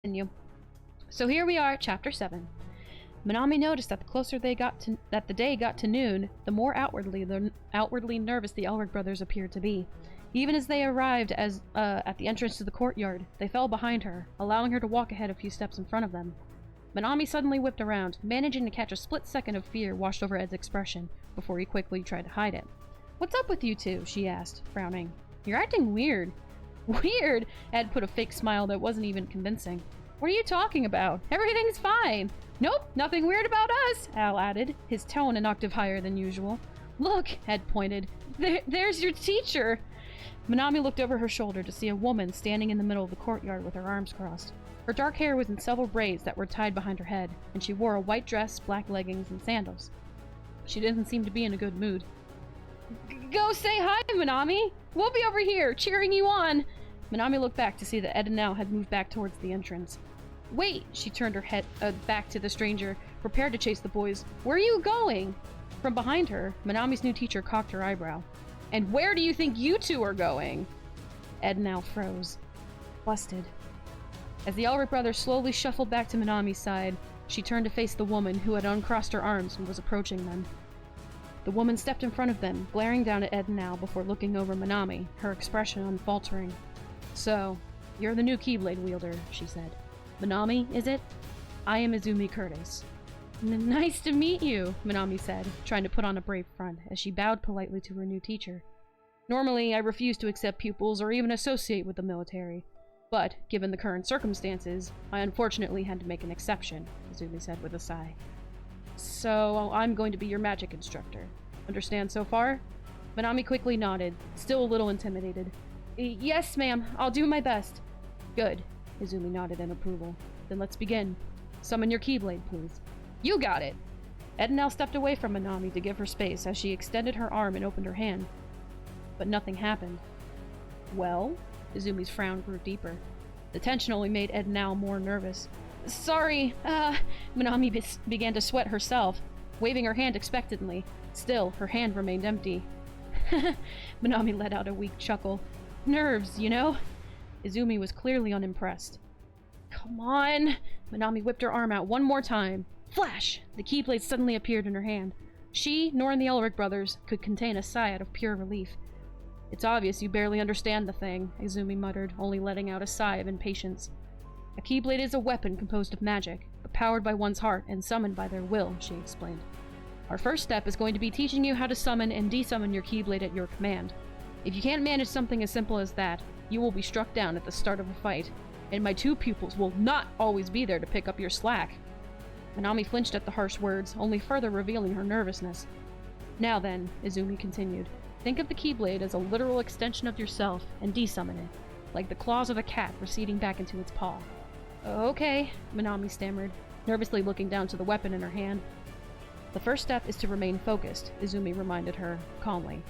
Continue. So here we are at Chapter 7. Minami noticed that the closer the day got to noon, the more outwardly nervous the Elric brothers appeared to be. Even as they arrived at the entrance to the courtyard, they fell behind her, allowing her to walk ahead a few steps in front of them. Minami suddenly whipped around, managing to catch a split second of fear washed over Ed's expression, before he quickly tried to hide it. "What's up with you two?" she asked, frowning. "You're acting weird." "Weird?" Ed put a fake smile that wasn't even convincing. "What are you talking about? Everything's fine." "Nope, nothing weird about us," Al added, his tone an octave higher than usual. "Look," Ed pointed. There's your teacher." Minami looked over her shoulder to see a woman standing in the middle of the courtyard with her arms crossed. Her dark hair was in several braids that were tied behind her head, and she wore a white dress, black leggings, and sandals. She didn't seem to be in a good mood. "Go say hi, Minami! We'll be over here, cheering you on!" Minami looked back to see that Ed and Al had moved back towards the entrance. "Wait!" She turned her head back to the stranger, prepared to chase the boys. "Where are you going?" From behind her, Minami's new teacher cocked her eyebrow. "And where do you think you two are going?" Ed and Al froze. Busted. As the Elric brothers slowly shuffled back to Minami's side, she turned to face the woman who had uncrossed her arms and was approaching them. The woman stepped in front of them, glaring down at Ed and Al before looking over Minami, her expression unfaltering. "So, you're the new Keyblade wielder," she said. "Minami, is it? I am Izumi Curtis." "Nice to meet you," Minami said, trying to put on a brave front, as she bowed politely to her new teacher. "Normally, I refuse to accept pupils or even associate with the military. But, given the current circumstances, I unfortunately had to make an exception," Izumi said with a sigh. "So, I'm going to be your magic instructor. Understand so far?" Minami quickly nodded, still a little intimidated. "Yes, ma'am. I'll do my best." "Good." Izumi nodded in approval. "Then let's begin. Summon your Keyblade, please." "You got it!" Ed and Al stepped away from Minami to give her space as she extended her arm and opened her hand. But nothing happened. "Well?" Izumi's frown grew deeper. The tension only made Ed and Al more nervous. "Sorry, Minami began to sweat herself, waving her hand expectantly. Still, her hand remained empty. Minami let out a weak chuckle. "Nerves, you know?" Izumi was clearly unimpressed. "Come on!" Minami whipped her arm out one more time. Flash! The Keyblade suddenly appeared in her hand. She, nor the Elric brothers, could contain a sigh out of pure relief. "It's obvious you barely understand the thing," Izumi muttered, only letting out a sigh of impatience. "A Keyblade is a weapon composed of magic, but powered by one's heart and summoned by their will," she explained. "Our first step is going to be teaching you how to summon and desummon your Keyblade at your command. If you can't manage something as simple as that, you will be struck down at the start of a fight, and my two pupils will not always be there to pick up your slack." Minami flinched at the harsh words, only further revealing her nervousness. "Now then," Izumi continued, "think of the Keyblade as a literal extension of yourself, and desummon it, like the claws of a cat receding back into its paw." "Okay," Minami stammered, nervously looking down to the weapon in her hand. "The first step is to remain focused," Izumi reminded her, calmly.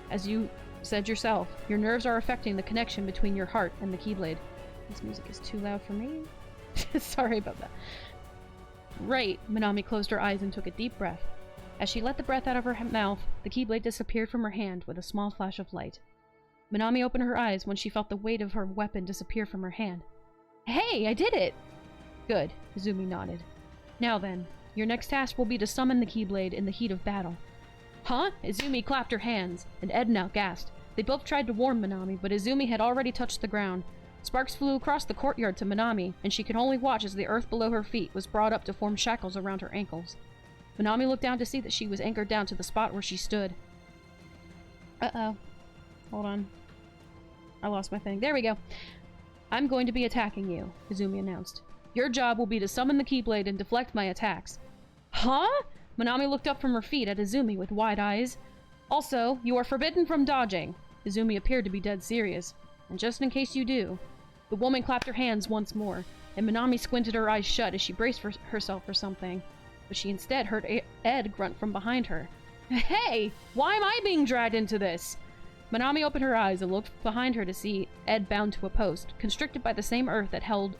"As you said yourself, your nerves are affecting the connection between your heart and the Keyblade." This music is too loud for me? Sorry about that. "Right," Minami closed her eyes and took a deep breath. As she let the breath out of her mouth, the Keyblade disappeared from her hand with a small flash of light. Minami opened her eyes when she felt the weight of her weapon disappear from her hand. "Hey, I did it!" "Good," Izumi nodded. "Now then, your next task will be to summon the Keyblade in the heat of battle." "Huh?" Izumi clapped her hands, and Ed and Al gasped. They both tried to warn Minami, but Izumi had already touched the ground. Sparks flew across the courtyard to Minami, and she could only watch as the earth below her feet was brought up to form shackles around her ankles. Minami looked down to see that she was anchored down to the spot where she stood. Uh-oh. Hold on. I lost my thing. There we go. "I'm going to be attacking you," Izumi announced. "Your job will be to summon the Keyblade and deflect my attacks." "Huh?" Minami looked up from her feet at Izumi with wide eyes. "Also, you are forbidden from dodging." Izumi appeared to be dead serious. "And just in case you do..." The woman clapped her hands once more, and Minami squinted her eyes shut as she braced herself for something. But she instead heard Ed grunt from behind her. "Hey! Why am I being dragged into this?" Minami opened her eyes and looked behind her to see Ed bound to a post, constricted by the same earth that held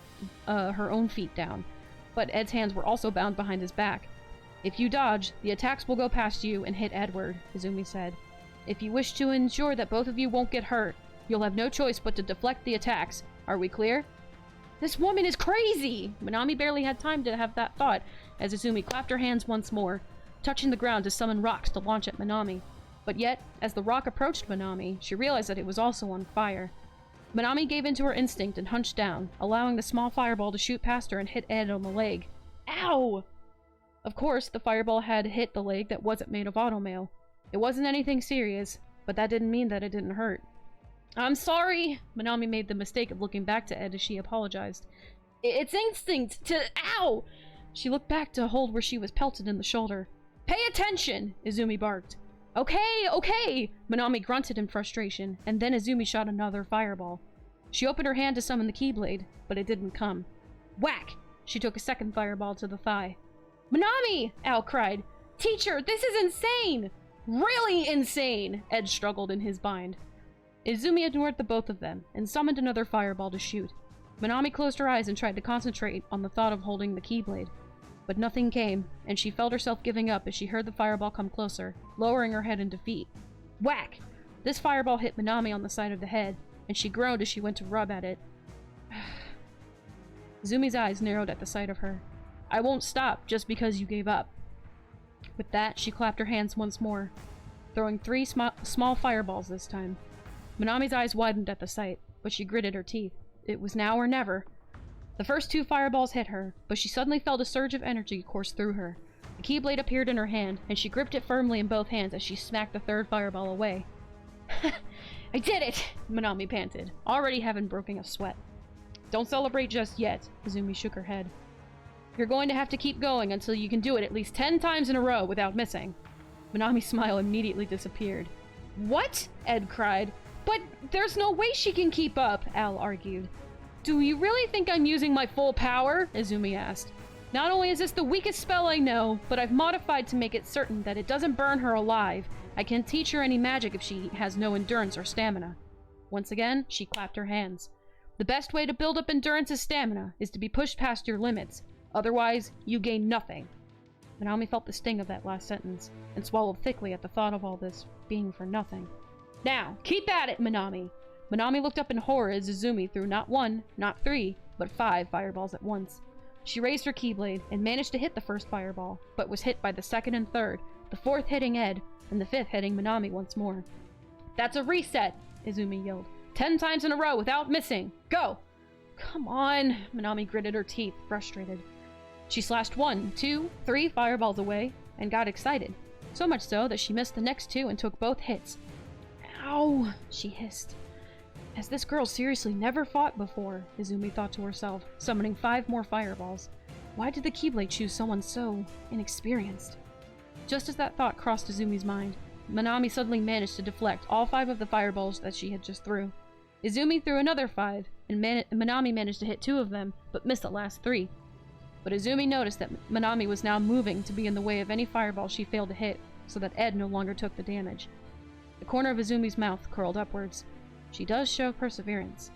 her own feet down. But Ed's hands were also bound behind his back. "If you dodge, the attacks will go past you and hit Edward," Izumi said. "If you wish to ensure that both of you won't get hurt, you'll have no choice but to deflect the attacks. Are we clear?" This woman is crazy! Minami barely had time to have that thought as Izumi clapped her hands once more, touching the ground to summon rocks to launch at Minami. But yet, as the rock approached Minami, she realized that it was also on fire. Minami gave in to her instinct and hunched down, allowing the small fireball to shoot past her and hit Ed on the leg. Ow! Of course, the fireball had hit the leg that wasn't made of automail. It wasn't anything serious, but that didn't mean that it didn't hurt. I'm sorry! Minami made the mistake of looking back to Ed as she apologized. It's instinct to— Ow! She looked back to hold where she was pelted in the shoulder. Pay attention! Izumi barked. Okay, okay! Minami grunted in frustration, and then Izumi shot another fireball. She opened her hand to summon the Keyblade, but it didn't come. Whack! She took a second fireball to the thigh. Minami! Al cried. Teacher, this is insane! Really insane! Ed struggled in his bind. Izumi ignored the both of them, and summoned another fireball to shoot. Minami closed her eyes and tried to concentrate on the thought of holding the Keyblade. But nothing came, and she felt herself giving up as she heard the fireball come closer, lowering her head in defeat. Whack! This fireball hit Minami on the side of the head, and she groaned as she went to rub at it. Izumi's eyes narrowed at the sight of her. I won't stop just because you gave up. With that, she clapped her hands once more, throwing 3 small fireballs this time. Minami's eyes widened at the sight, but she gritted her teeth. It was now or never. The first 2 fireballs hit her, but she suddenly felt a surge of energy course through her. The Keyblade appeared in her hand, and she gripped it firmly in both hands as she smacked the 3rd fireball away. I did it! Minami panted, already having broken a sweat. Don't celebrate just yet, Izumi shook her head. You're going to have to keep going until you can do it at least 10 times in a row without missing. Minami's smile immediately disappeared. What? Ed cried. But there's no way she can keep up, Al argued. Do you really think I'm using my full power? Izumi asked. Not only is this the weakest spell I know, but I've modified to make it certain that it doesn't burn her alive. I can teach her any magic if she has no endurance or stamina. Once again, she clapped her hands. The best way to build up endurance and stamina is to be pushed past your limits. Otherwise, you gain nothing. Minami felt the sting of that last sentence, and swallowed thickly at the thought of all this being for nothing. Now, keep at it, Minami! Minami looked up in horror as Izumi threw not 1, not 3, but 5 fireballs at once. She raised her Keyblade and managed to hit the first fireball, but was hit by the 2nd and 3rd, the 4th hitting Ed, and the 5th hitting Minami once more. That's a reset, Izumi yelled. 10 times in a row without missing! Go! Come on, Minami gritted her teeth, frustrated. She slashed 1, 2, 3 fireballs away, and got excited. So much so that she missed the next 2 and took both hits. Ow! She hissed. Has this girl seriously never fought before? Izumi thought to herself, summoning 5 more fireballs. Why did the Keyblade choose someone so inexperienced? Just as that thought crossed Izumi's mind, Minami suddenly managed to deflect all 5 of the fireballs that she had just threw. Izumi threw another 5, and Minami managed to hit 2 of them, but missed the last 3. But Izumi noticed that Minami was now moving to be in the way of any fireball she failed to hit, so that Ed no longer took the damage. The corner of Izumi's mouth curled upwards. She does show perseverance.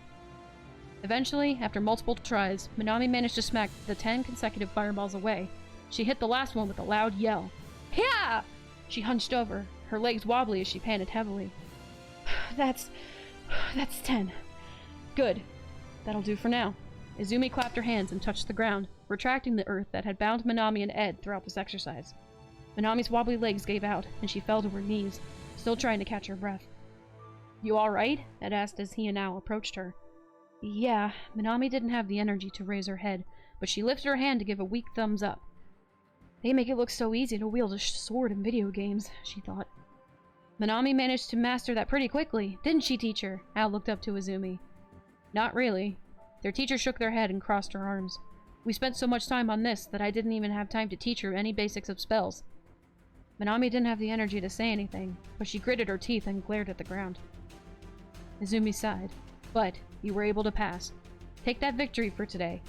Eventually, after multiple tries, Minami managed to smack the 10 consecutive fireballs away. She hit the last one with a loud yell. Yeah! She hunched over, her legs wobbly as she panted heavily. That's 10. Good. That'll do for now. Izumi clapped her hands and touched the ground, retracting the earth that had bound Minami and Ed throughout this exercise. Minami's wobbly legs gave out, and she fell to her knees, still trying to catch her breath. You alright? Ed asked as he and Al approached her. Yeah, Minami didn't have the energy to raise her head, but she lifted her hand to give a weak thumbs up. They make it look so easy to wield a sword in video games, she thought. Minami managed to master that pretty quickly, didn't she, teacher? Al looked up to Izumi. Not really. Their teacher shook their head and crossed her arms. We spent so much time on this that I didn't even have time to teach her any basics of spells. Minami didn't have the energy to say anything, but she gritted her teeth and glared at the ground. Izumi sighed. But you were able to pass. Take that victory for today.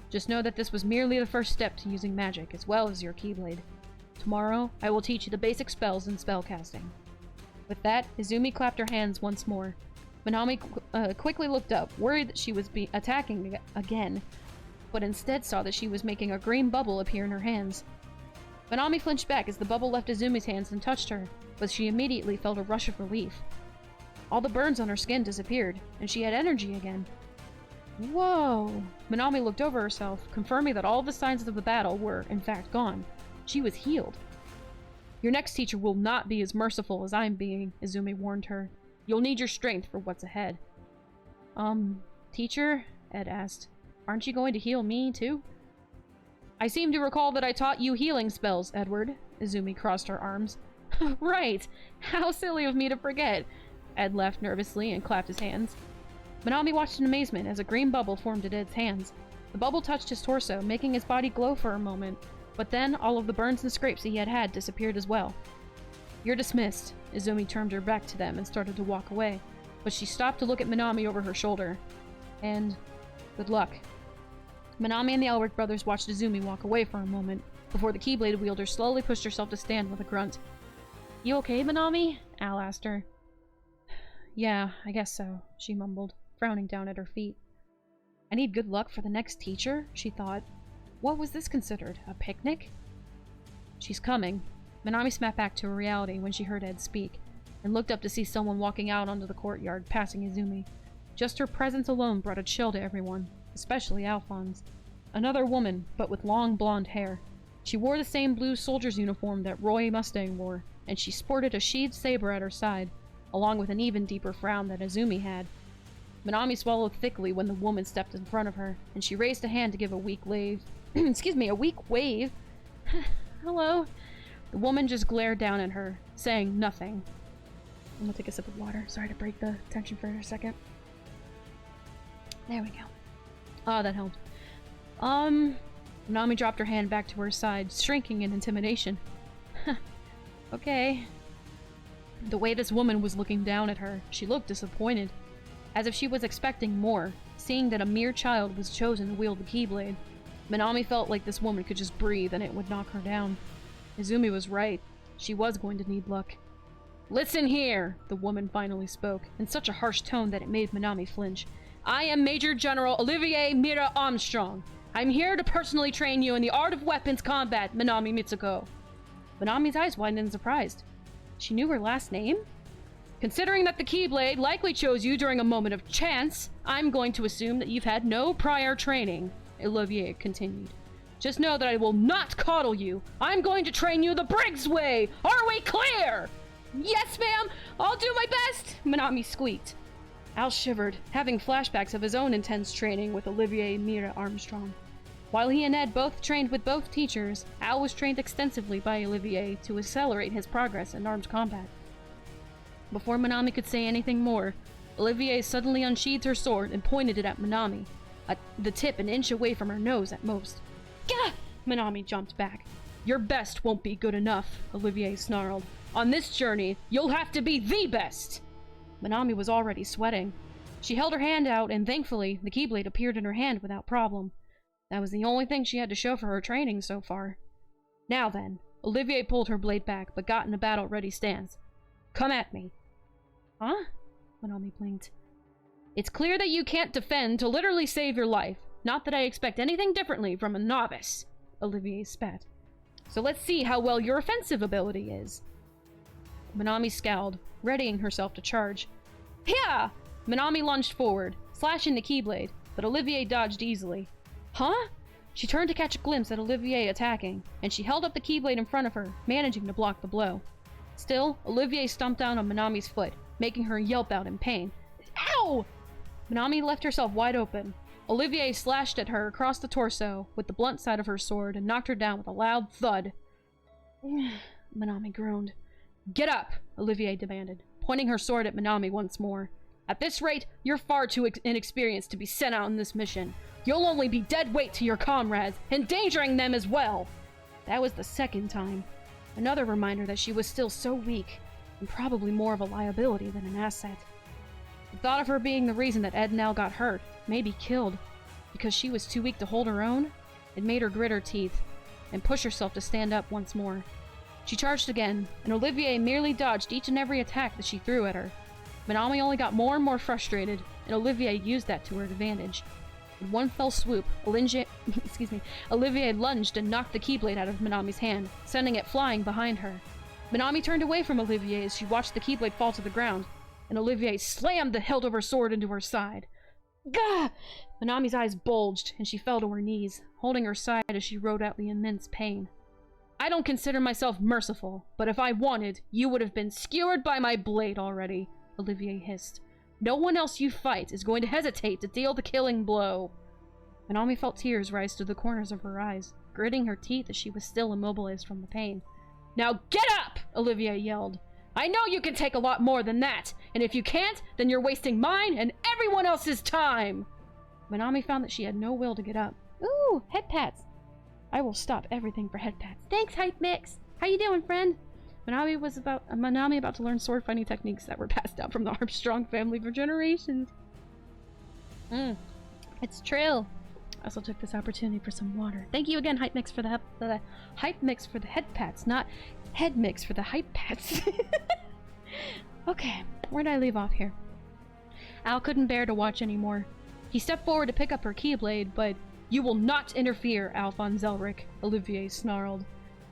Just know that this was merely the first step to using magic, as well as your Keyblade. Tomorrow, I will teach you the basic spells and spellcasting. With that, Izumi clapped her hands once more. Minami quickly looked up, worried that she was attacking again, but instead saw that she was making a green bubble appear in her hands. Minami flinched back as the bubble left Izumi's hands and touched her, but she immediately felt a rush of relief. All the burns on her skin disappeared, and she had energy again. Whoa! Minami looked over herself, confirming that all the signs of the battle were, in fact, gone. She was healed. Your next teacher will not be as merciful as I'm being, Izumi warned her. You'll need your strength for what's ahead. Teacher? Ed asked. Aren't you going to heal me, too? I seem to recall that I taught you healing spells, Edward. Izumi crossed her arms. Right! How silly of me to forget! Ed laughed nervously and clapped his hands. Minami watched in amazement as a green bubble formed at Ed's hands. The bubble touched his torso, making his body glow for a moment, but then all of the burns and scrapes he had had disappeared as well. You're dismissed. Izumi turned her back to them and started to walk away, but she stopped to look at Minami over her shoulder. And good luck. Minami and the Elric brothers watched Izumi walk away for a moment, before the Keyblade wielder slowly pushed herself to stand with a grunt. You okay, Minami? Al asked her. Yeah, I guess so, she mumbled, frowning down at her feet. I need good luck for the next teacher, she thought. What was this considered? A picnic? She's coming. Minami snapped back to her reality when she heard Ed speak, and looked up to see someone walking out onto the courtyard, passing Izumi. Just her presence alone brought a chill to everyone, especially Alphonse. Another woman, but with long blonde hair. She wore the same blue soldier's uniform that Roy Mustang wore, and she sported a sheathed saber at her side, along with an even deeper frown that Izumi had. Minami swallowed thickly when the woman stepped in front of her, and she raised a hand to give a weak wave. A weak wave? Hello? The woman just glared down at her, saying nothing. I'm gonna take a sip of water. Sorry to break the tension for a second. There we go. Oh, that helped. Minami dropped her hand back to her side, shrinking in intimidation. Okay. The way this woman was looking down at her, she looked disappointed, as if she was expecting more, seeing that a mere child was chosen to wield the Keyblade. Minami felt like this woman could just breathe and it would knock her down. Izumi was right. She was going to need luck. Listen here, the woman finally spoke, in such a harsh tone that it made Minami flinch. I am Major General Olivier Mira Armstrong. I'm here to personally train you in the art of weapons combat, Minami Mitsuko. Minami's eyes widened in surprise. She knew her last name? Considering that the Keyblade likely chose you during a moment of chance, I'm going to assume that you've had no prior training, Olivier continued. Just know that I will not coddle you. I'm going to train you the Briggs way. Are we clear? Yes, ma'am. I'll do my best, Minami squeaked. Al shivered, having flashbacks of his own intense training with Olivier Mira Armstrong. While he and Ed both trained with both teachers, Al was trained extensively by Olivier to accelerate his progress in armed combat. Before Minami could say anything more, Olivier suddenly unsheathed her sword and pointed it at Minami, the tip an inch away from her nose at most. Gah! Minami jumped back. Your best won't be good enough, Olivier snarled. On this journey, you'll have to be the best! Minami was already sweating. She held her hand out, and thankfully, the Keyblade appeared in her hand without problem. That was the only thing she had to show for her training so far. Now then, Olivier pulled her blade back, but got in a battle-ready stance. Come at me. Huh? Minami blinked. It's clear that you can't defend to literally save your life. Not that I expect anything differently from a novice, Olivier spat. So let's see how well your offensive ability is. Minami scowled, readying herself to charge. Hya! Minami lunged forward, slashing the Keyblade, but Olivier dodged easily. Huh? She turned to catch a glimpse at Olivier attacking, and she held up the Keyblade in front of her, managing to block the blow. Still, Olivier stomped down on Minami's foot, making her yelp out in pain. Ow! Minami left herself wide open. Olivier slashed at her across the torso with the blunt side of her sword and knocked her down with a loud thud. Minami groaned. Get up, Olivier demanded, pointing her sword at Minami once more. At this rate, you're far too inexperienced to be sent out on this mission. You'll only be dead weight to your comrades, endangering them as well. That was the second time. Another reminder that she was still so weak, and probably more of a liability than an asset. The thought of her being the reason that Ed and Al got hurt, maybe killed, because she was too weak to hold her own, it made her grit her teeth, and push herself to stand up once more. She charged again, and Olivier merely dodged each and every attack that she threw at her. Minami only got more and more frustrated, and Olivier used that to her advantage. In one fell swoop, Olivier lunged and knocked the Keyblade out of Minami's hand, sending it flying behind her. Minami turned away from Olivier as she watched the Keyblade fall to the ground, and Olivier slammed the hilt of her sword into her side. Gah! Manami's eyes bulged, and she fell to her knees, holding her side as she wrote out the immense pain. I don't consider myself merciful, but if I wanted, you would have been skewered by my blade already, Olivier hissed. No one else you fight is going to hesitate to deal the killing blow. Manami felt tears rise to the corners of her eyes, gritting her teeth as she was still immobilized from the pain. Now get up! Olivier yelled. I know you can take a lot more than that, and if you can't, then you're wasting mine and everyone else's time! Manami found that she had no will to get up. Ooh, head pats! I will stop everything for head pats. Thanks, Hype Mix! How you doing, friend? Manami about to learn sword fighting techniques that were passed down from the Armstrong family for generations. It's true. I also took this opportunity for some water. Thank you again, Hype Mix, for the Hype Mix for the head pats, not head mix for the hype pats. Okay, where did I leave off here? Al couldn't bear to watch anymore. He stepped forward to pick up her keyblade, but you will not interfere, Alphonse Zelric, Olivier snarled.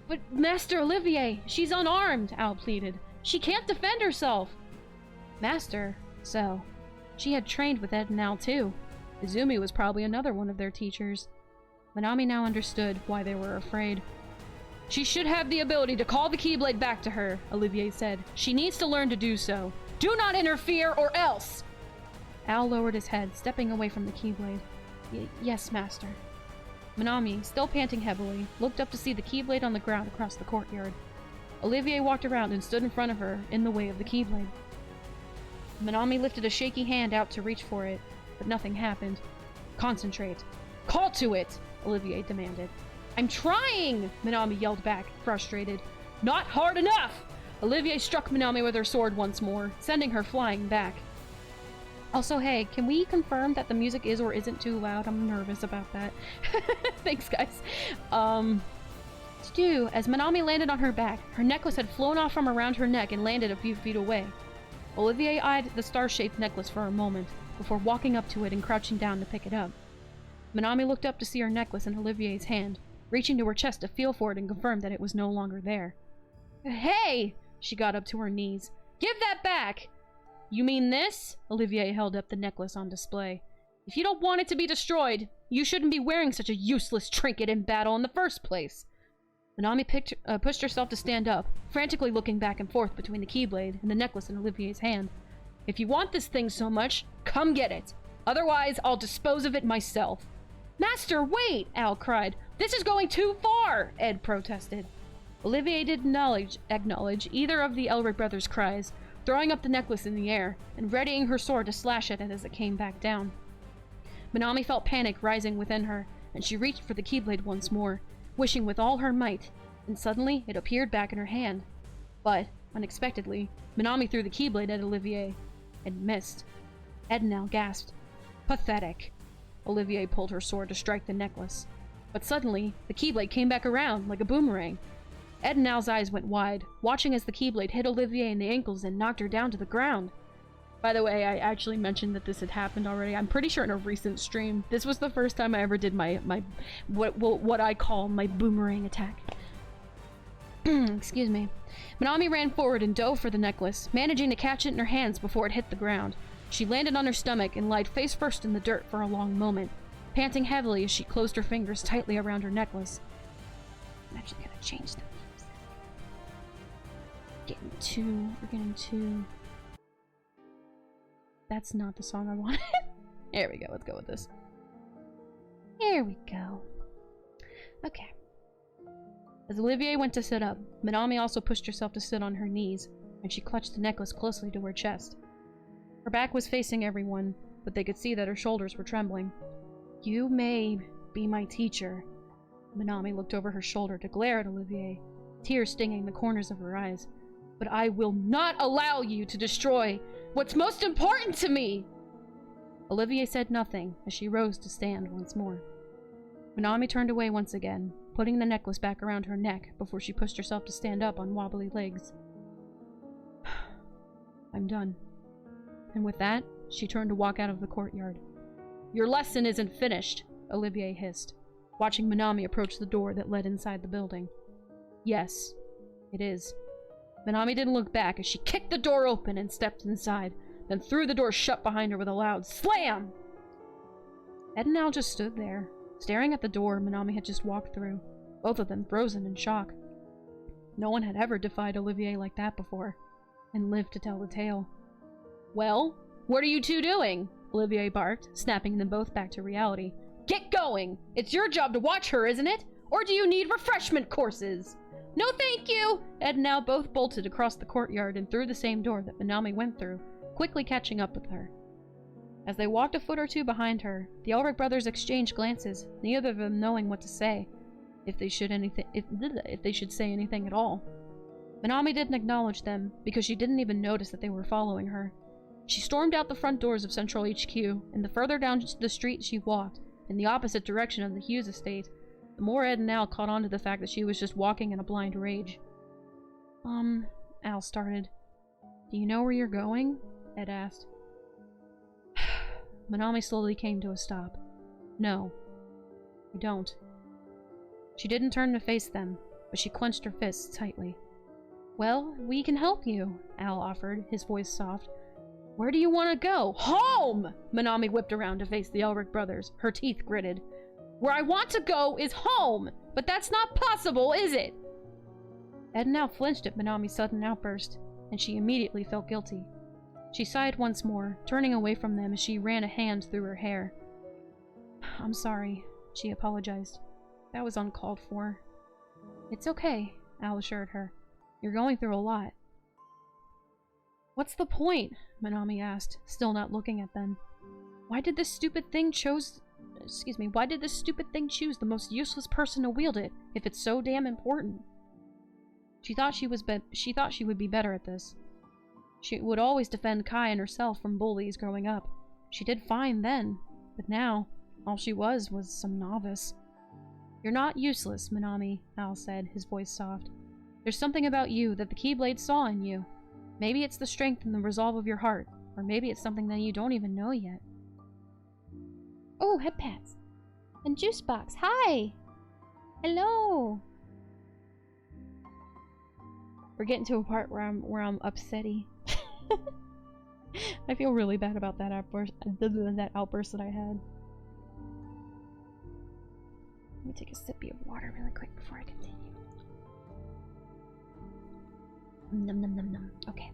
But Master Olivier, she's unarmed, Al pleaded. She can't defend herself. Master, so she had trained with Ed and Al too. Izumi was probably another one of their teachers. Manami now understood why they were afraid. She should have the ability to call the Keyblade back to her, Olivier said. She needs to learn to do so. Do not interfere or else! Al lowered his head, stepping away from the Keyblade. Yes, Master. Manami, still panting heavily, looked up to see the Keyblade on the ground across the courtyard. Olivier walked around and stood in front of her, in the way of the Keyblade. Manami lifted a shaky hand out to reach for it, but nothing happened. Concentrate. Call to it! Olivier demanded. I'm trying! Manami yelled back, frustrated. Not hard enough! Olivier struck Manami with her sword once more, sending her flying back. Also, hey, can we confirm that the music is or isn't too loud? I'm nervous about that. Thanks, guys. As Manami landed on her back, her necklace had flown off from around her neck and landed a few feet away. Olivier eyed the star-shaped necklace for a moment, before walking up to it and crouching down to pick it up. Manami looked up to see her necklace in Olivier's hand, reaching to her chest to feel for it and confirm that it was no longer there. Hey! She got up to her knees. Give that back! You mean this? Olivier held up the necklace on display. If you don't want it to be destroyed, you shouldn't be wearing such a useless trinket in battle in the first place. Manami pushed herself to stand up, frantically looking back and forth between the Keyblade and the necklace in Olivier's hand. If you want this thing so much, come get it. Otherwise, I'll dispose of it myself. Master, wait! Al cried. This is going too far! Ed protested. Olivier didn't acknowledge either of the Elric brothers' cries, throwing up the necklace in the air, and readying her sword to slash at it as it came back down. Manami felt panic rising within her, and she reached for the Keyblade once more, wishing with all her might, and suddenly it appeared back in her hand. But, unexpectedly, Manami threw the Keyblade at Olivier, and missed. Ednal gasped. Pathetic. Olivier pulled her sword to strike the necklace. But suddenly, the Keyblade came back around, like a boomerang. Ednal's eyes went wide, watching as the Keyblade hit Olivier in the ankles and knocked her down to the ground. By the way, I actually mentioned that this had happened already. I'm pretty sure in a recent stream. This was the first time I ever did what I call my boomerang attack. Excuse me. Manami ran forward and dove for the necklace, managing to catch it in her hands before it hit the ground. She landed on her stomach and lied face first in the dirt for a long moment, panting heavily as she closed her fingers tightly around her necklace. I'm actually gonna change the music. We're getting to... That's not the song I wanted. There we go, let's go with this. Here we go. Okay. As Olivier went to sit up, Manami also pushed herself to sit on her knees, and she clutched the necklace closely to her chest. Her back was facing everyone, but they could see that her shoulders were trembling. You may be my teacher. Manami looked over her shoulder to glare at Olivier, tears stinging the corners of her eyes. But I will not allow you to destroy what's most important to me! Olivier said nothing as she rose to stand once more. Manami turned away once again, putting the necklace back around her neck before she pushed herself to stand up on wobbly legs. I'm done. And with that, she turned to walk out of the courtyard. Your lesson isn't finished, Olivier hissed, watching Manami approach the door that led inside the building. Yes, it is. Manami didn't look back as she kicked the door open and stepped inside, then threw the door shut behind her with a loud slam! Ed and Al just stood there, staring at the door Manami had just walked through, both of them frozen in shock. No one had ever defied Olivier like that before, and lived to tell the tale. "Well, what are you two doing?" Olivier barked, snapping them both back to reality. "Get going! It's your job to watch her, isn't it? Or do you need refreshment courses?" "No thank you!" Ed and Al both bolted across the courtyard and through the same door that Manami went through, quickly catching up with her. As they walked a foot or two behind her, the Elric brothers exchanged glances, neither of them knowing what to say, if they should say anything at all. Manami didn't acknowledge them, because she didn't even notice that they were following her. She stormed out the front doors of Central HQ, and the further down the street she walked, in the opposite direction of the Hughes estate, the more Ed and Al caught on to the fact that she was just walking in a blind rage. Al started. "Do you know where you're going?" Ed asked. Manami slowly came to a stop. "No, I don't." She didn't turn to face them, but she clenched her fists tightly. "Well, we can help you," Al offered, his voice soft. "Where do you want to go?" "Home!" Manami whipped around to face the Elric brothers, her teeth gritted. "Where I want to go is home! But that's not possible, is it?" Ed and Al flinched at Manami's sudden outburst, and she immediately felt guilty. She sighed once more, turning away from them as she ran a hand through her hair. "I'm sorry," she apologized. "That was uncalled for." "It's okay," Al assured her. "You're going through a lot." "What's the point?" Manami asked, still not looking at them. Why did this stupid thing choose the most useless person to wield it, if it's so damn important? She thought she would be better at this. She would always defend Kai and herself from bullies growing up. She did fine then, but now, all she was some novice. "You're not useless, Manami," Al said, his voice soft. "There's something about you that the Keyblade saw in you. Maybe it's the strength and the resolve of your heart, or maybe it's something that you don't even know yet." Oh, head pats. And juice box. Hi! Hello! We're getting to a part where I'm upsetty. I feel really bad about that outburst that I had. Let me take a sip of water really quick before I continue. Num num num num. Okay.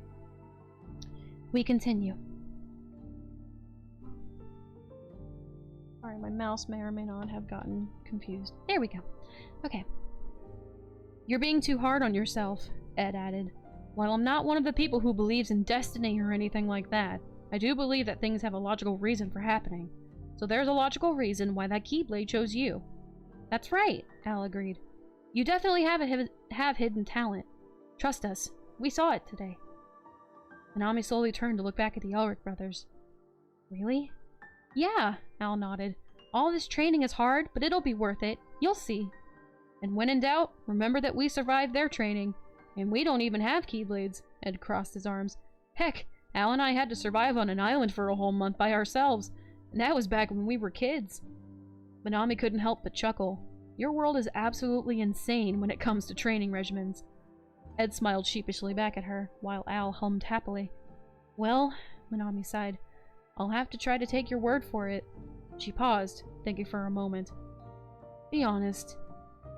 We continue. Sorry, my mouse may or may not have gotten confused. There we go. Okay. "You're being too hard on yourself," Ed added. "While I'm not one of the people who believes in destiny or anything like that, I do believe that things have a logical reason for happening. So there's a logical reason why that Keyblade chose you." "That's right," Al agreed. "You definitely have hidden talent. Trust us. We saw it today." Manami slowly turned to look back at the Elric brothers. "Really?" "Yeah," Al nodded. "All this training is hard, but it'll be worth it. You'll see. And when in doubt, remember that we survived their training. And we don't even have Keyblades." Ed crossed his arms. "Heck, Al and I had to survive on an island for a whole month by ourselves, and that was back when we were kids." Manami couldn't help but chuckle. "Your world is absolutely insane when it comes to training regimens." Ed smiled sheepishly back at her, while Al hummed happily. "Well," Manami sighed, "I'll have to try to take your word for it." She paused, thinking for a moment. "Be honest.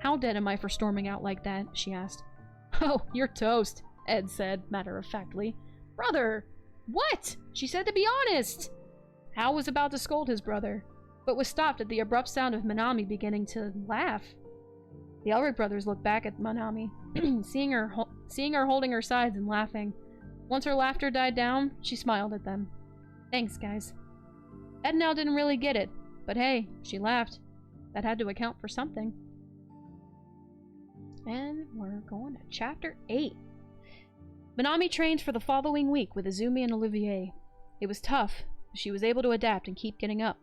How dead am I for storming out like that?" she asked. "Oh, you're toast," Ed said, matter-of-factly. "Brother! What? She said to be honest!" Al was about to scold his brother, but was stopped at the abrupt sound of Manami beginning to laugh. The Elric brothers looked back at Manami, seeing her holding her sides and laughing. Once her laughter died down, she smiled at them. "Thanks, guys." Ed now didn't really get it, but hey, she laughed. That had to account for something. And we're going to Chapter 8. Manami trained for the following week with Izumi and Olivier. It was tough, but she was able to adapt and keep getting up.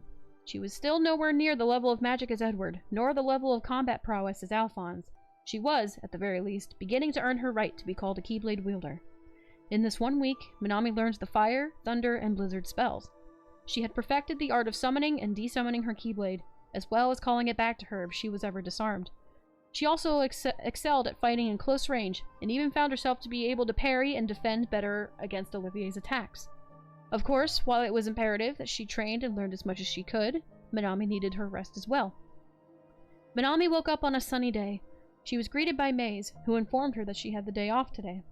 She was still nowhere near the level of magic as Edward, nor the level of combat prowess as Alphonse. She was, at the very least, beginning to earn her right to be called a Keyblade wielder. In this 1 week, Manami learned the fire, thunder, and blizzard spells. She had perfected the art of summoning and desummoning her Keyblade, as well as calling it back to her if she was ever disarmed. She also excelled at fighting in close range, and even found herself to be able to parry and defend better against Olivier's attacks. Of course, while it was imperative that she trained and learned as much as she could, Minami needed her rest as well. Minami woke up on a sunny day. She was greeted by Maze, who informed her that she had the day off today.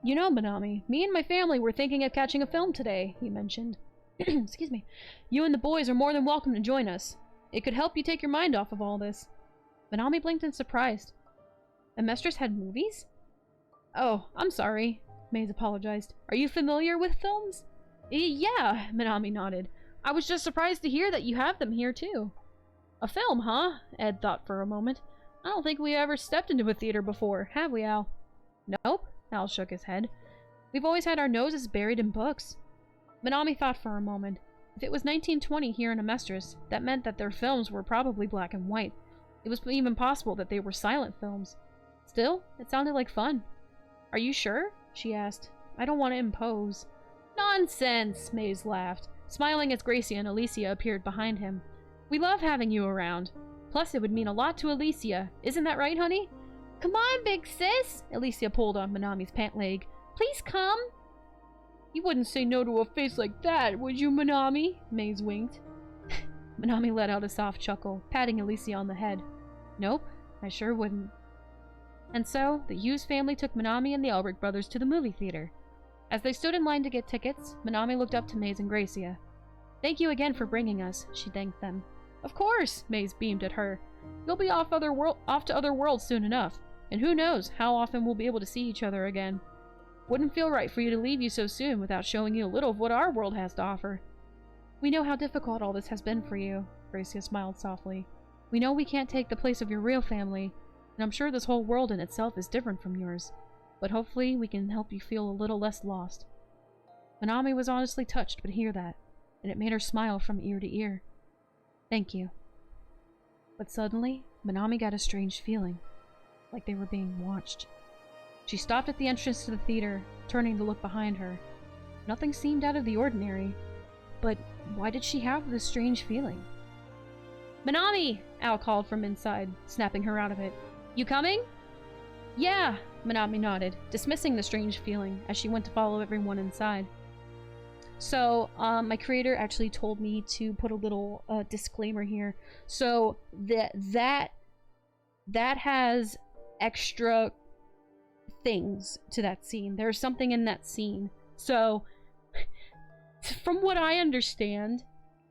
You know, Minami, me and my family were thinking of catching a film today, he mentioned. Excuse me. You and the boys are more than welcome to join us. It could help you take your mind off of all this. Minami blinked in surprise. Amestris had movies? Oh, I'm sorry, Maze apologized. Are you familiar with films? Yeah, Minami nodded. I was just surprised to hear that you have them here too. A film, huh? Ed thought for a moment. I don't think we ever stepped into a theater before, have we, Al? Nope, Al shook his head. We've always had our noses buried in books. Minami thought for a moment. If it was 1920 here in Amestris, that meant that their films were probably black and white. It was even possible that they were silent films. Still, it sounded like fun. Are you sure? She asked. I don't want to impose. Nonsense, Maze laughed, smiling as Gracia and Alicia appeared behind him. We love having you around. Plus, it would mean a lot to Alicia. Isn't that right, honey? Come on, big sis! Alicia pulled on Minami's pant leg. Please come! You wouldn't say no to a face like that, would you, Minami? Maze winked. Minami let out a soft chuckle, patting Alicia on the head. Nope, I sure wouldn't. And so, the Hughes family took Minami and the Elric brothers to the movie theater. As they stood in line to get tickets, Minami looked up to Maze and Gracia. Thank you again for bringing us, she thanked them. Of course, Maze beamed at her. You'll be off to other worlds soon enough, and who knows how often we'll be able to see each other again. Wouldn't feel right for you to leave you so soon without showing you a little of what our world has to offer. We know how difficult all this has been for you, Gracia smiled softly. We know we can't take the place of your real family, and I'm sure this whole world in itself is different from yours. But hopefully we can help you feel a little less lost. Minami was honestly touched to hear that, and it made her smile from ear to ear. Thank you. But suddenly, Minami got a strange feeling, like they were being watched. She stopped at the entrance to the theater, turning to look behind her. Nothing seemed out of the ordinary, but why did she have this strange feeling? Minami! Al called from inside, snapping her out of it. You coming? Yeah, Minami nodded, dismissing the strange feeling as she went to follow everyone inside. So, my creator actually told me to put a little disclaimer here. So, that has extra things to that scene. There's something in that scene. So, from what I understand,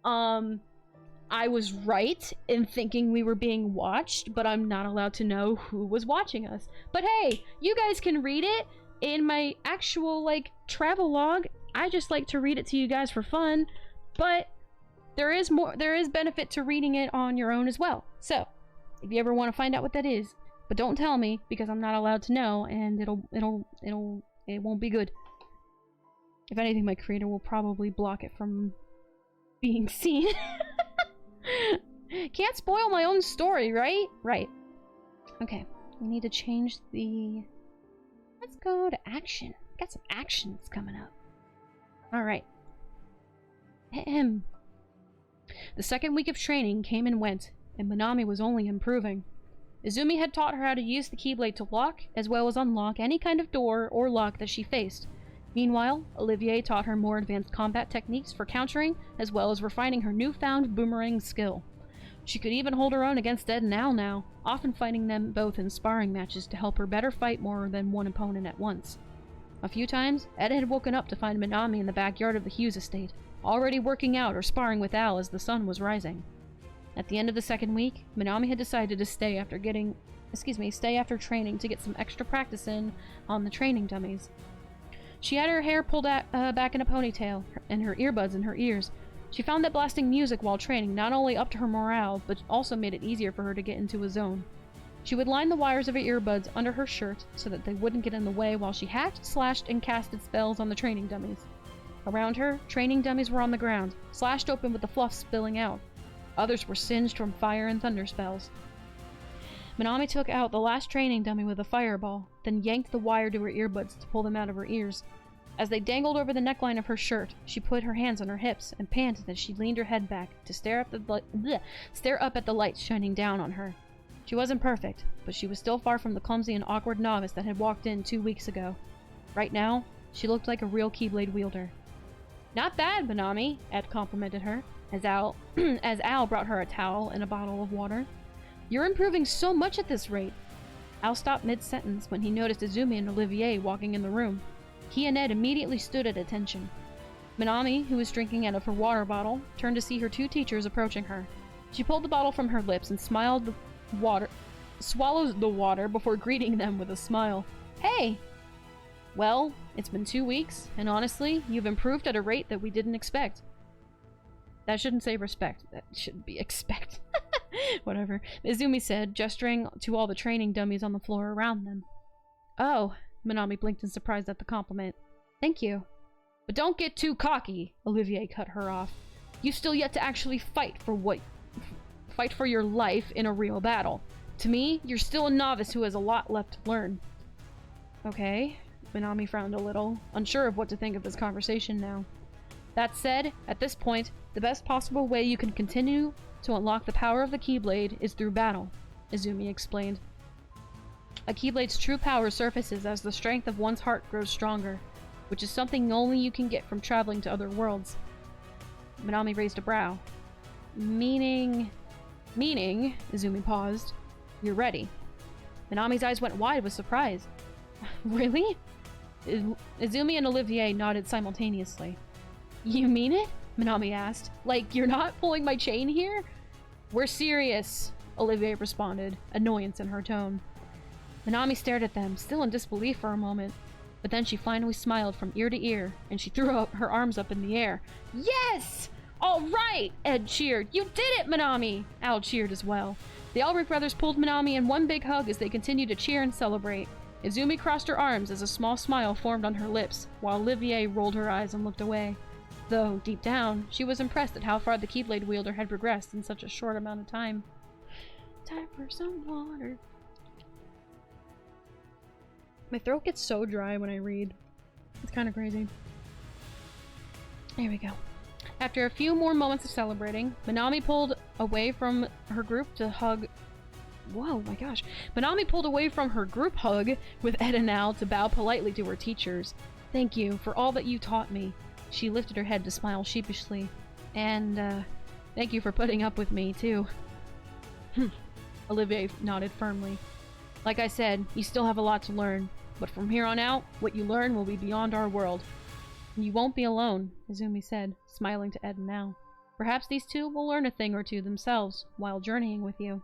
I was right in thinking we were being watched, but I'm not allowed to know who was watching us. But hey, you guys can read it in my actual, travel log. I just like to read it to you guys for fun, but there is benefit to reading it on your own as well. So, if you ever want to find out what that is, but don't tell me because I'm not allowed to know, and it won't be good. If anything, my creator will probably block it from being seen. Can't spoil my own story, right? Right. Okay, we need to change the... Let's go to action. Got some action that's coming up. Alright. Ahem. The second week of training came and went, and Minami was only improving. Izumi had taught her how to use the Keyblade to lock, as well as unlock any kind of door or lock that she faced. Meanwhile, Olivier taught her more advanced combat techniques for countering, as well as refining her newfound boomerang skill. She could even hold her own against Ed and Al now, often fighting them both in sparring matches to help her better fight more than one opponent at once. A few times, Ed had woken up to find Minami in the backyard of the Hughes estate, already working out or sparring with Al as the sun was rising. At the end of the second week, Minami had decided to stay after training to get some extra practice in on the training dummies. She had her hair pulled back in a ponytail, and her earbuds in her ears. She found that blasting music while training not only upped her morale, but also made it easier for her to get into a zone. She would line the wires of her earbuds under her shirt so that they wouldn't get in the way while she hacked, slashed, and casted spells on the training dummies. Around her, training dummies were on the ground, slashed open with the fluff spilling out. Others were singed from fire and thunder spells. Minami took out the last training dummy with a fireball, then yanked the wire to her earbuds to pull them out of her ears. As they dangled over the neckline of her shirt, she put her hands on her hips and panted as she leaned her head back to stare up at the lights shining down on her. She wasn't perfect, but she was still far from the clumsy and awkward novice that had walked in 2 weeks ago. Right now, she looked like a real Keyblade wielder. Not bad, Minami, Ed complimented her. as Al brought her a towel and a bottle of water. You're improving so much at this rate. Al stopped mid-sentence when he noticed Izumi and Olivier walking in the room. He and Ed immediately stood at attention. Minami, who was drinking out of her water bottle, turned to see her two teachers approaching her. She pulled the bottle from her lips and swallowed the water before greeting them with a smile. Hey! Well, it's been 2 weeks, and honestly, you've improved at a rate that we didn't expect. That shouldn't say respect. That should be expect. Whatever. Izumi said, gesturing to all the training dummies on the floor around them. Oh, Minami blinked in surprise at the compliment. Thank you. But don't get too cocky, Olivier cut her off. You've still yet to actually fight for your life in a real battle. To me, you're still a novice who has a lot left to learn. Okay, Minami frowned a little, unsure of what to think of this conversation now. That said, at this point, the best possible way you can continue to unlock the power of the Keyblade is through battle, Izumi explained. A Keyblade's true power surfaces as the strength of one's heart grows stronger, which is something only you can get from traveling to other worlds. Minami raised a brow. Meaning, Izumi paused. You're ready. Minami's eyes went wide with surprise. Really? Izumi and Olivier nodded simultaneously. You mean it? Minami asked. Like, you're not pulling my chain here? We're serious, Olivier responded, annoyance in her tone. Minami stared at them, still in disbelief for a moment. But then she finally smiled from ear to ear, and she threw up her arms up in the air. Yes! All right! Ed cheered. You did it, Minami! Al cheered as well. The Elric brothers pulled Minami in one big hug as they continued to cheer and celebrate. Izumi crossed her arms as a small smile formed on her lips, while Olivier rolled her eyes and looked away. Though, deep down, she was impressed at how far the Keyblade wielder had progressed in such a short amount of time. Time for some water. My throat gets so dry when I read. It's kind of crazy. There we go. After a few more moments of celebrating, Minami pulled away from her group to hug... Whoa, my gosh. Minami pulled away from her group hug with Ed and Al to bow politely to her teachers. Thank you for all that you taught me. She lifted her head to smile sheepishly. And, thank you for putting up with me, too. Olivier nodded firmly. Like I said, you still have a lot to learn. But from here on out, what you learn will be beyond our world. And you won't be alone, Izumi said, smiling to Ed and Al. Perhaps these two will learn a thing or two themselves while journeying with you.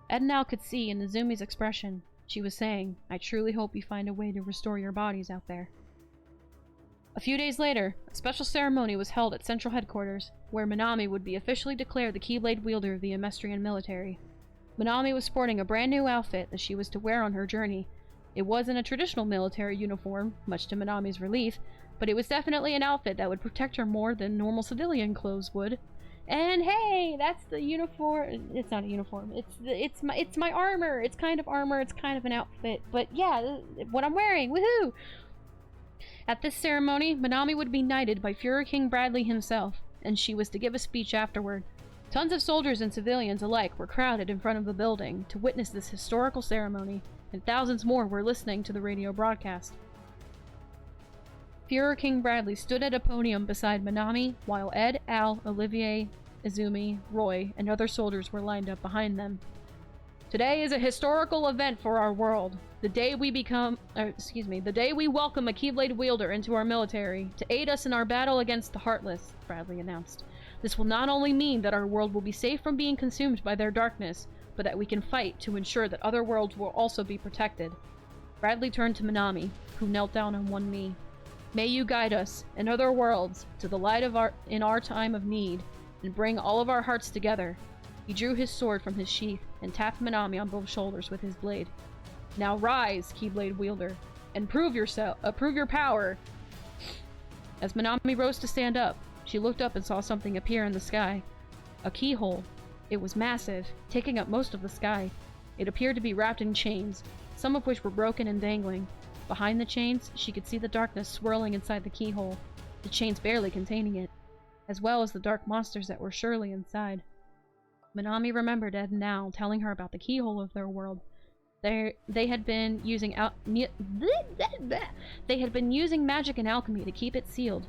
Ed and Al could see in Izumi's expression. She was saying, I truly hope you find a way to restore your bodies out there. A few days later, a special ceremony was held at Central Headquarters, where Minami would be officially declared the Keyblade wielder of the Amestrian military. Minami was sporting a brand new outfit that she was to wear on her journey. It wasn't a traditional military uniform, much to Minami's relief, but it was definitely an outfit that would protect her more than normal civilian clothes would. And hey, that's the uniform. It's not a uniform. It's my armor. It's kind of armor. It's kind of an outfit. But yeah, what I'm wearing. Woohoo! At this ceremony, Minami would be knighted by Fuhrer King Bradley himself, and she was to give a speech afterward. Tons of soldiers and civilians alike were crowded in front of the building to witness this historical ceremony, and thousands more were listening to the radio broadcast. Fuhrer King Bradley stood at a podium beside Minami, while Ed, Al, Olivier, Izumi, Roy, and other soldiers were lined up behind them. Today is a historical event for our world. The day we welcome a Keyblade wielder into our military to aid us in our battle against the Heartless, Bradley announced. This will not only mean that our world will be safe from being consumed by their darkness, but that we can fight to ensure that other worlds will also be protected. Bradley turned to Minami, who knelt down on one knee. May you guide us, in other worlds, to the light in our time of need, and bring all of our hearts together. He drew his sword from his sheath and tapped Minami on both shoulders with his blade. Now rise, Keyblade wielder, and prove your power. As Minami rose to stand up, she looked up and saw something appear in the sky. A keyhole. It was massive, taking up most of the sky. It appeared to be wrapped in chains, some of which were broken and dangling. Behind the chains, she could see the darkness swirling inside the keyhole, the chains barely containing it, as well as the dark monsters that were surely inside. Minami remembered Ed and Al telling her about the keyhole of their world. They had been using magic and alchemy to keep it sealed,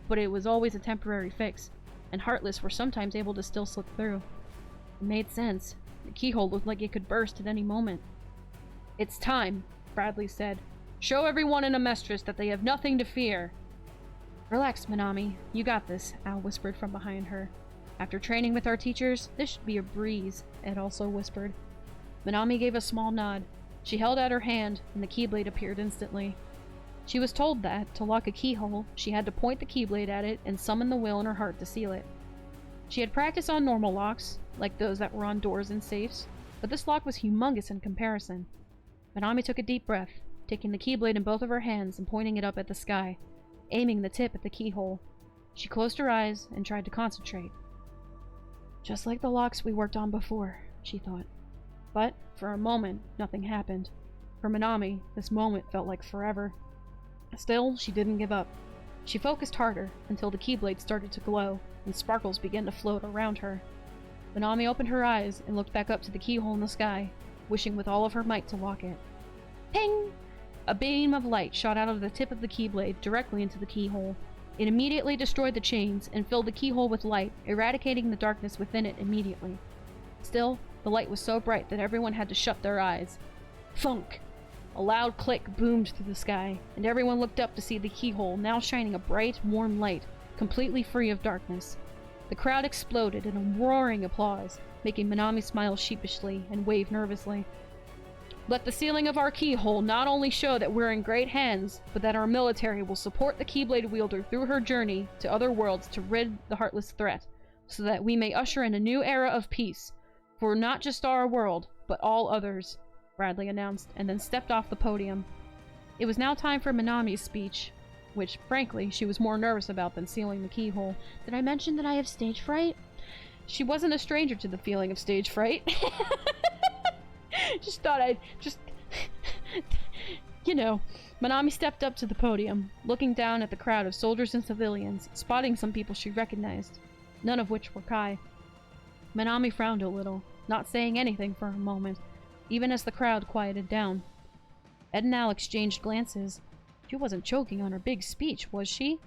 but it was always a temporary fix. and Heartless were sometimes able to still slip through. It made sense. The keyhole looked like it could burst at any moment. "It's time," Bradley said. "Show everyone in Amestris that they have nothing to fear." "Relax, Minami. You got this," Al whispered from behind her. "After training with our teachers, this should be a breeze," Ed also whispered. Minami gave a small nod. She held out her hand, and the keyblade appeared instantly. She was told that, to lock a keyhole, she had to point the keyblade at it and summon the will in her heart to seal it. She had practiced on normal locks, like those that were on doors and safes, but this lock was humongous in comparison. Minami took a deep breath, taking the keyblade in both of her hands and pointing it up at the sky, aiming the tip at the keyhole. She closed her eyes and tried to concentrate. Just like the locks we worked on before, she thought. But, for a moment, nothing happened. For Minami, this moment felt like forever. Still, she didn't give up. She focused harder until the keyblade started to glow, and sparkles began to float around her. Minami opened her eyes and looked back up to the keyhole in the sky, wishing with all of her might to lock it. Ping! A beam of light shot out of the tip of the keyblade directly into the keyhole. It immediately destroyed the chains and filled the keyhole with light, eradicating the darkness within it immediately. Still, the light was so bright that everyone had to shut their eyes. Thunk! A loud click boomed through the sky, and everyone looked up to see the keyhole now shining a bright, warm light, completely free of darkness. The crowd exploded in a roaring applause, making Minami smile sheepishly and wave nervously. "Let the sealing of our keyhole not only show that we're in great hands, but that our military will support the Keyblade wielder through her journey to other worlds to rid the Heartless threat, so that we may usher in a new era of peace, for not just our world, but all others," Bradley announced, and then stepped off the podium. It was now time for Minami's speech, which, frankly, she was more nervous about than sealing the keyhole. Did I mention that I have stage fright? She wasn't a stranger to the feeling of stage fright. Minami stepped up to the podium, looking down at the crowd of soldiers and civilians, spotting some people she recognized, none of which were Kai. Minami frowned a little, not saying anything for a moment, even as the crowd quieted down. Ed and Al exchanged glances. She wasn't choking on her big speech, was she?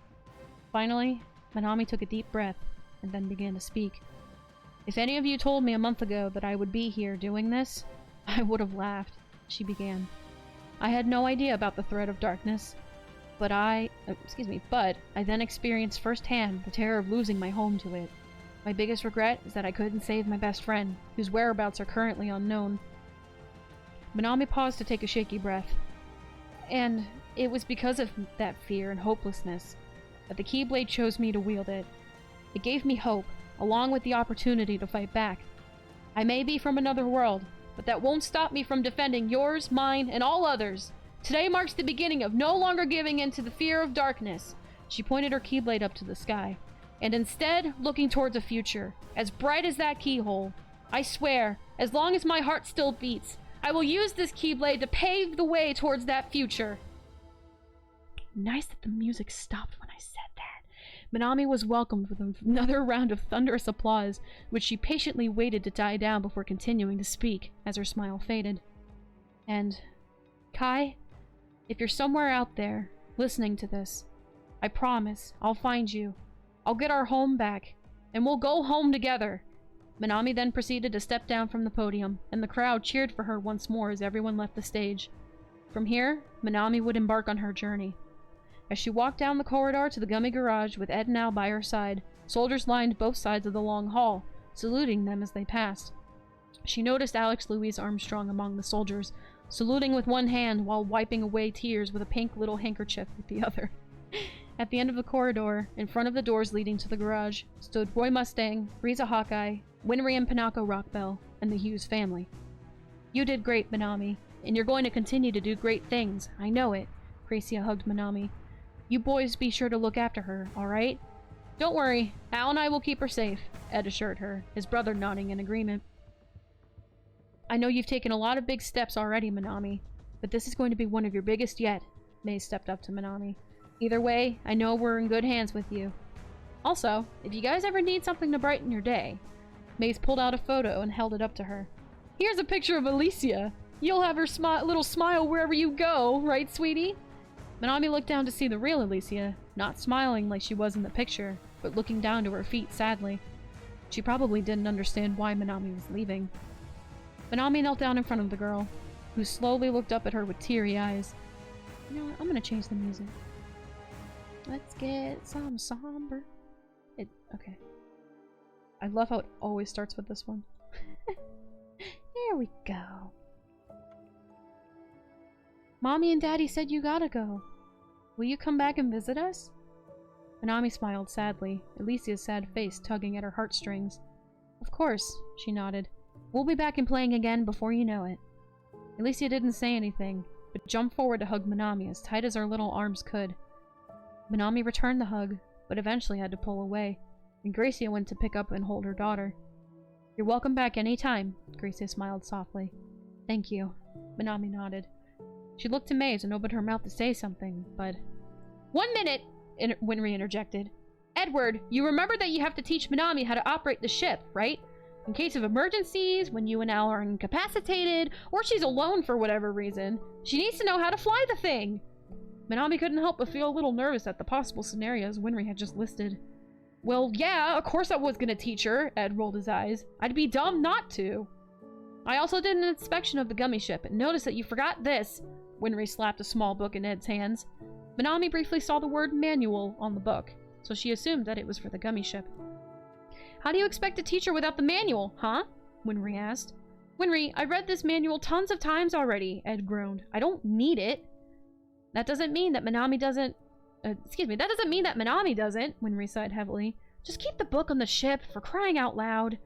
Finally, Minami took a deep breath, and then began to speak. "If any of you told me a month ago that I would be here doing this, I would have laughed," she began. "I had no idea about the threat of darkness, but I then experienced firsthand the terror of losing my home to it. My biggest regret is that I couldn't save my best friend, whose whereabouts are currently unknown." Minami paused to take a shaky breath. "And it was because of that fear and hopelessness that the Keyblade chose me to wield it. It gave me hope, along with the opportunity to fight back. I may be from another world, but that won't stop me from defending yours, mine, and all others. Today marks the beginning of no longer giving in to the fear of darkness." She pointed her Keyblade up to the sky. "And instead, looking towards a future, as bright as that keyhole. I swear, as long as my heart still beats, I will use this Keyblade to pave the way towards that future." Nice that the music stopped when I said that. Minami was welcomed with another round of thunderous applause, which she patiently waited to die down before continuing to speak, as her smile faded. "And, Kai, if you're somewhere out there, listening to this, I promise I'll find you. I'll get our home back, and we'll go home together." Minami then proceeded to step down from the podium, and the crowd cheered for her once more as everyone left the stage. From here, Minami would embark on her journey. As she walked down the corridor to the Gummy Garage with Ed and Al by her side, soldiers lined both sides of the long hall, saluting them as they passed. She noticed Alex Louise Armstrong among the soldiers, saluting with one hand while wiping away tears with a pink little handkerchief with the other. At the end of the corridor, in front of the doors leading to the garage, stood Roy Mustang, Frieza Hawkeye, Winry and Panako Rockbell, and the Hughes family. "You did great, Minami, and you're going to continue to do great things. I know it." Gracia hugged Minami. "You boys be sure to look after her, alright?" "Don't worry, Al and I will keep her safe," Ed assured her, his brother nodding in agreement. "I know you've taken a lot of big steps already, Minami, but this is going to be one of your biggest yet." May stepped up to Minami. "Either way, I know we're in good hands with you. Also, if you guys ever need something to brighten your day..." Maze pulled out a photo and held it up to her. "Here's a picture of Alicia. You'll have her little smile wherever you go, right, sweetie?" Minami looked down to see the real Alicia, not smiling like she was in the picture, but looking down to her feet sadly. She probably didn't understand why Minami was leaving. Minami knelt down in front of the girl, who slowly looked up at her with teary eyes. You know what? I'm gonna change the music. Let's get some somber. Okay. I love how it always starts with this one. Here we go. Mommy and Daddy said you gotta go. Will you come back and visit us? Minami smiled sadly, Alicia's sad face tugging at her heartstrings. Of course, she nodded. We'll be back and playing again before you know it. Alicia didn't say anything, but jumped forward to hug Minami as tight as her little arms could. Minami returned the hug, but eventually had to pull away, and Gracia went to pick up and hold her daughter. You're welcome back any time, Gracia smiled softly. Thank you, Minami nodded. She looked to Maze and opened her mouth to say something, but... 1 minute! Winry interjected. Edward, you remember that you have to teach Minami how to operate the ship, right? In case of emergencies, when you and Al are incapacitated, or she's alone for whatever reason, she needs to know how to fly the thing! Minami couldn't help but feel a little nervous at the possible scenarios Winry had just listed. Well, yeah, of course I was gonna teach her, Ed rolled his eyes. I'd be dumb not to. I also did an inspection of the gummy ship and noticed that you forgot this. Winry slapped a small book in Ed's hands. Minami briefly saw the word manual on the book, so she assumed that it was for the gummy ship. How do you expect to teach her without the manual, huh? Winry asked. Winry, I've read this manual tons of times already, Ed groaned. I don't need it. That doesn't mean that Minami doesn't... that doesn't mean that Minami doesn't, Winry sighed heavily. Just keep the book on the ship, for crying out loud.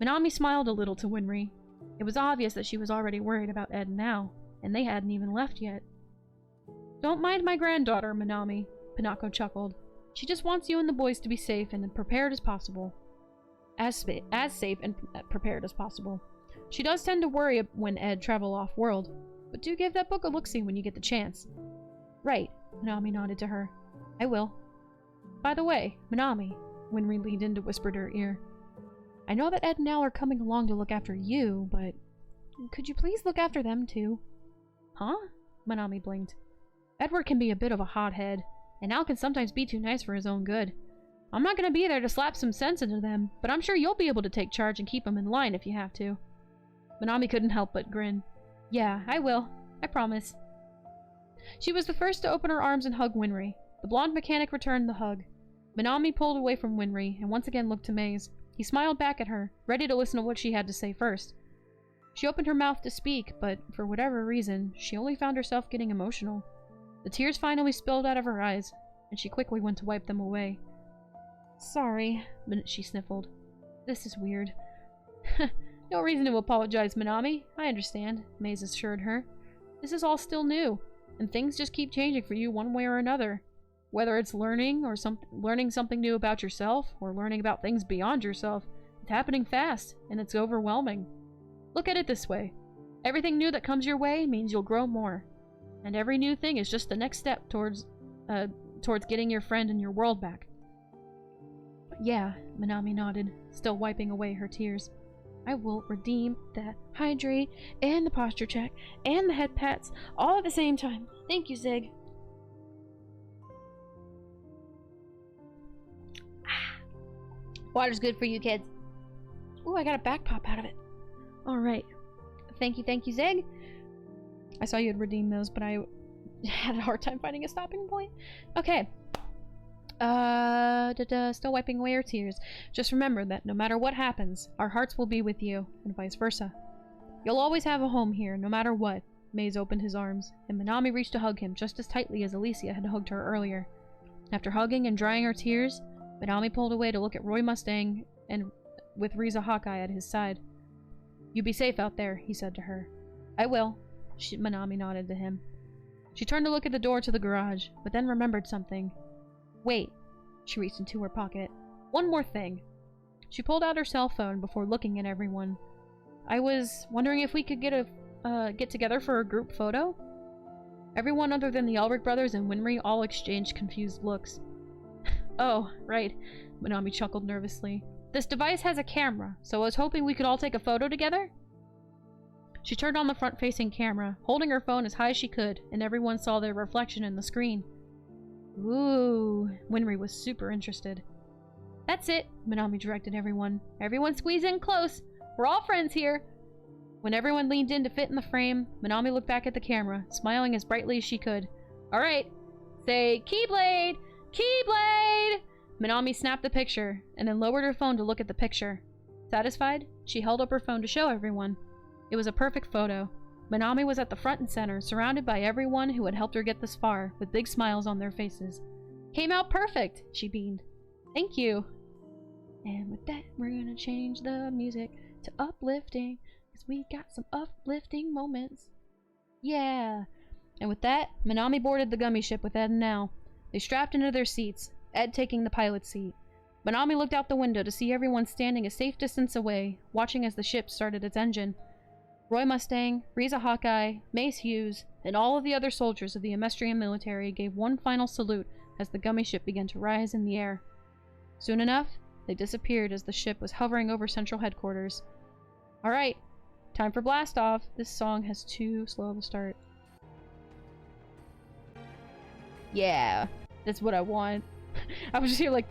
Minami smiled a little to Winry. It was obvious that she was already worried about Ed now, and they hadn't even left yet. Don't mind my granddaughter, Minami, Pinako chuckled. She just wants you and the boys to be safe and prepared as possible. As safe and prepared as possible. She does tend to worry when Ed travel off-world, but do give that book a look-see when you get the chance. Right, Minami nodded to her. I will. By the way, Minami, Winry leaned in to whisper to her ear. I know that Ed and Al are coming along to look after you, but could you please look after them too? Huh? Minami blinked. Edward can be a bit of a hothead, and Al can sometimes be too nice for his own good. I'm not gonna be there to slap some sense into them, but I'm sure you'll be able to take charge and keep them in line if you have to. Minami couldn't help but grin. Yeah, I will. I promise. She was the first to open her arms and hug Winry. The blonde mechanic returned the hug. Minami pulled away from Winry and once again looked to Maze. He smiled back at her, ready to listen to what she had to say first. She opened her mouth to speak, but for whatever reason, she only found herself getting emotional. The tears finally spilled out of her eyes, and she quickly went to wipe them away. Sorry, she sniffled. This is weird. No reason to apologize, Minami. I understand, Maze assured her. This is all still new, and things just keep changing for you one way or another. Whether it's learning something new about yourself, or learning about things beyond yourself, it's happening fast, and it's overwhelming. Look at it this way. Everything new that comes your way means you'll grow more. And every new thing is just the next step towards getting your friend and your world back. Yeah, Minami nodded, still wiping away her tears. I will redeem that hydrate, and the posture check, and the head pats, all at the same time. Thank you, Zig. Water's good for you, kids. Ooh, I got a back pop out of it. Alright. Thank you, Zig. I saw you had redeemed those, but I had a hard time finding a stopping point. Okay. Still wiping away her tears. Just remember that no matter what happens, our hearts will be with you, and vice versa. You'll always have a home here, no matter what. Maze opened his arms, and Minami reached to hug him just as tightly as Alicia had hugged her earlier. After hugging and drying her tears, Minami pulled away to look at Roy Mustang and with Riza Hawkeye at his side. You be safe out there, he said to her. I will. Minami nodded to him. She turned to look at the door to the garage, but then remembered something. Wait. She reached into her pocket. One more thing. She pulled out her cell phone before looking at everyone. I was wondering if we could get together for a group photo? Everyone other than the Elric brothers and Winry all exchanged confused looks. Oh, right. Minami chuckled nervously. This device has a camera, so I was hoping we could all take a photo together? She turned on the front-facing camera, holding her phone as high as she could, and everyone saw their reflection in the screen. Ooh, Winry was super interested. That's it, Manami directed everyone. Everyone squeeze in close. We're all friends here. When everyone leaned in to fit in the frame, Manami looked back at the camera, smiling as brightly as she could. Alright, say Keyblade! Keyblade! Manami snapped the picture, and then lowered her phone to look at the picture. Satisfied, she held up her phone to show everyone. It was a perfect photo. Manami was at the front and center, surrounded by everyone who had helped her get this far, with big smiles on their faces. Came out perfect, she beamed. Thank you. And with that, we're gonna change the music to uplifting, because we got some uplifting moments. Yeah. And with that, Manami boarded the gummy ship with Ed and Al. They strapped into their seats, Ed taking the pilot's seat. Manami looked out the window to see everyone standing a safe distance away, watching as the ship started its engine. Roy Mustang, Riza Hawkeye, Mace Hughes, and all of the other soldiers of the Amestrian military gave one final salute as the gummy ship began to rise in the air. Soon enough, they disappeared as the ship was hovering over central headquarters. Alright, time for blast off. This song has too slow of a start. Yeah, that's what I want. I was just here like,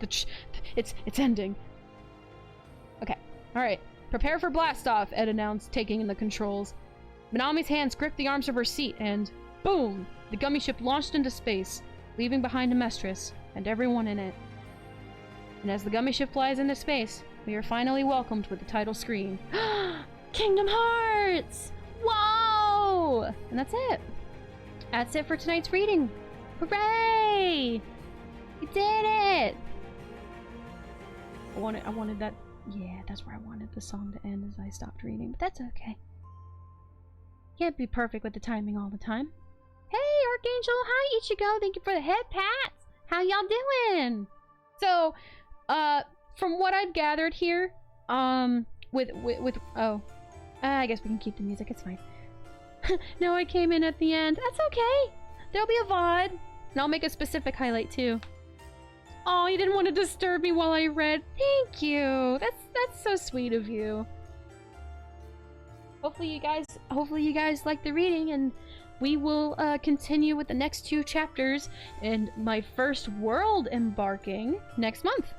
it's ending. Okay, alright. Prepare for blast off, Ed announced, taking in the controls. Manami's hands gripped the arms of her seat and, boom! The gummy ship launched into space, leaving behind Amestris and everyone in it. And as the gummy ship flies into space, we are finally welcomed with the title screen. Kingdom Hearts! Whoa! And that's it. That's it for tonight's reading. Hooray! We did it! I wanted that. Yeah, that's where I wanted the song to end as I stopped reading, but that's okay. Can't be perfect with the timing all the time. Hey, Archangel! Hi, Ichigo! Thank you for the head pats! How y'all doing? So, from what I've gathered here, I guess we can keep the music, it's fine. No, I came in at the end. That's okay! There'll be a VOD, and I'll make a specific highlight too. Oh, you didn't want to disturb me while I read. Thank you. That's so sweet of you. Hopefully you guys like the reading, and we will continue with the next 2 chapters and my first world embarking next month.